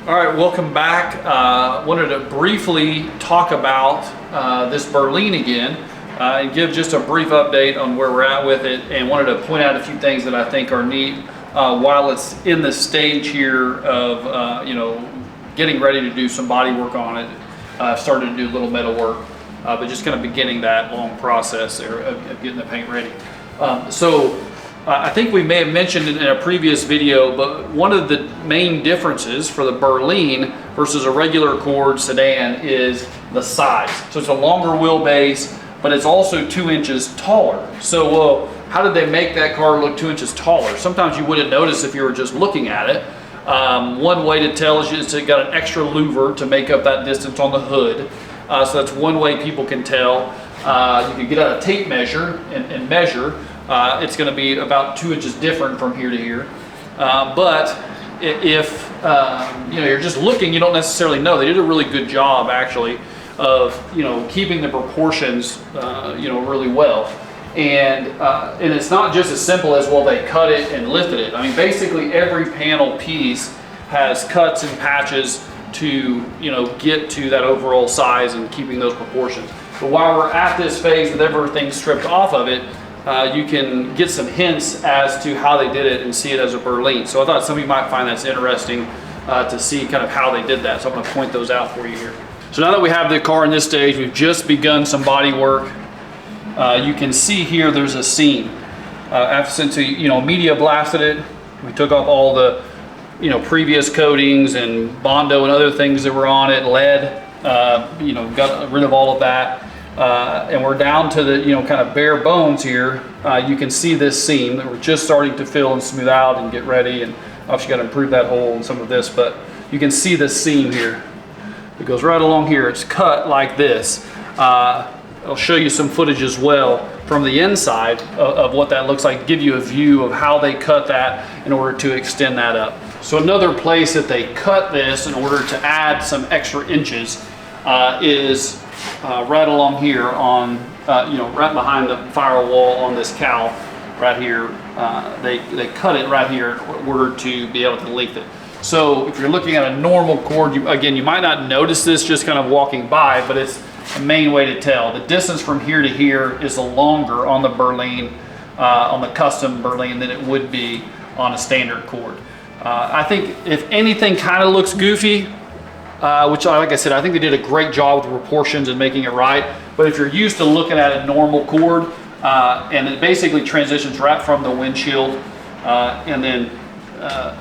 All right, welcome back. Wanted to briefly talk about this Berline again and give just a brief update on where we're at with it, and wanted to point out a few things that I think are neat while it's in the stage here of getting ready to do some body work on it. I've started to do a little metal work, but just kind of beginning that long process there of getting the paint ready. I think we may have mentioned it in a previous video, but one of the main differences for the Berline versus a regular Cord sedan is the size. So it's a longer wheelbase, but it's also 2 inches taller. So how did they make that car look 2 inches taller? Sometimes you wouldn't notice if you were just looking at it. One way to tell is it got an extra louver to make up that distance on the hood. So that's one way people can tell. You can get out a tape measure and measure. It's going to be about 2 inches different from here to here. But if you're just looking, you don't necessarily know. They did a really good job actually of keeping the proportions really well. And it's not just as simple as, well, they cut it and lifted it. I mean, basically every panel piece has cuts and patches to get to that overall size and keeping those proportions. But while we're at this phase with everything stripped off of it, you can get some hints as to how they did it and see it as a Berline. So I thought some of you might find that's interesting to see kind of how they did that. So I'm going to point those out for you here. So now that we have the car in this stage, we've just begun some body work. You can see here there's a seam. Since we media blasted it, we took off all the previous coatings and Bondo and other things that were on it, lead, got rid of all of that. And we're down to the kind of bare bones here. You can see this seam that we're just starting to fill and smooth out and get ready, and obviously got to improve that hole and some of this, but you can see this seam here. It goes right along here. It's cut like this. I'll show you some footage as well from the inside of what that looks like, give you a view of how they cut that in order to extend that up. So another place that they cut this in order to add some extra inches is right along here on, right behind the firewall on this cowl right here. They cut it right here in order to be able to lengthen it. So if you're looking at a normal cord, you might not notice this just kind of walking by, but it's a main way to tell. The distance from here to here is longer on the Berline, on the custom Berline, than it would be on a standard cord. I think if anything kind of looks goofy, which, like I said, I think they did a great job with the proportions and making it right. But if you're used to looking at a normal cord, and it basically transitions right from the windshield and then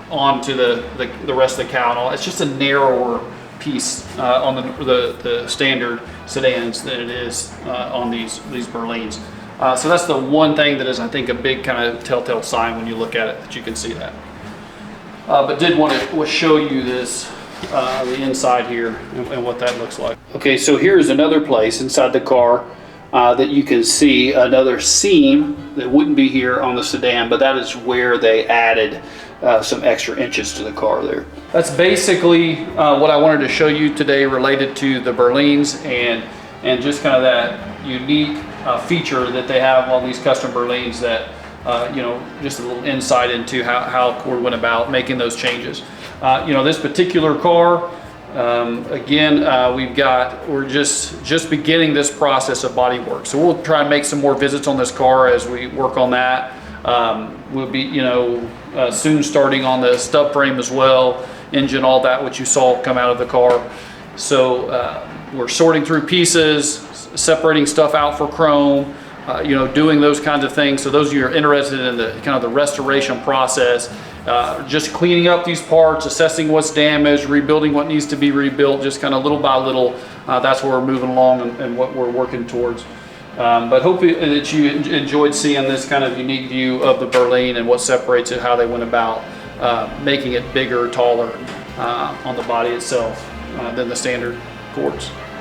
onto the rest of the cowl and all, it's just a narrower piece on the standard sedans than it is on these Berlines. So that's the one thing that is, I think, a big kind of telltale sign when you look at it, that you can see that. But did want to show you this. The inside here and what that looks like. Okay, so here's another place inside the car that you can see another seam that wouldn't be here on the sedan, but that is where they added some extra inches to the car there. That's basically what I wanted to show you today related to the Berlines and just kind of that unique feature that they have on these custom Berlines, that just a little insight into how Cord went about making those changes. This particular car, again, we're just beginning this process of body work. So we'll try and make some more visits on this car as we work on that. We'll be, soon starting on the stub frame as well, engine, all that, which you saw come out of the car. So we're sorting through pieces, separating stuff out for chrome, doing those kinds of things. So those of you who are interested in the kind of the restoration process, just cleaning up these parts, assessing what's damaged, rebuilding what needs to be rebuilt, just kind of little by little, that's where we're moving along and what we're working towards. But hopefully that you enjoyed seeing this kind of unique view of the Berline and what separates it, how they went about making it bigger, taller on the body itself than the standard Cords.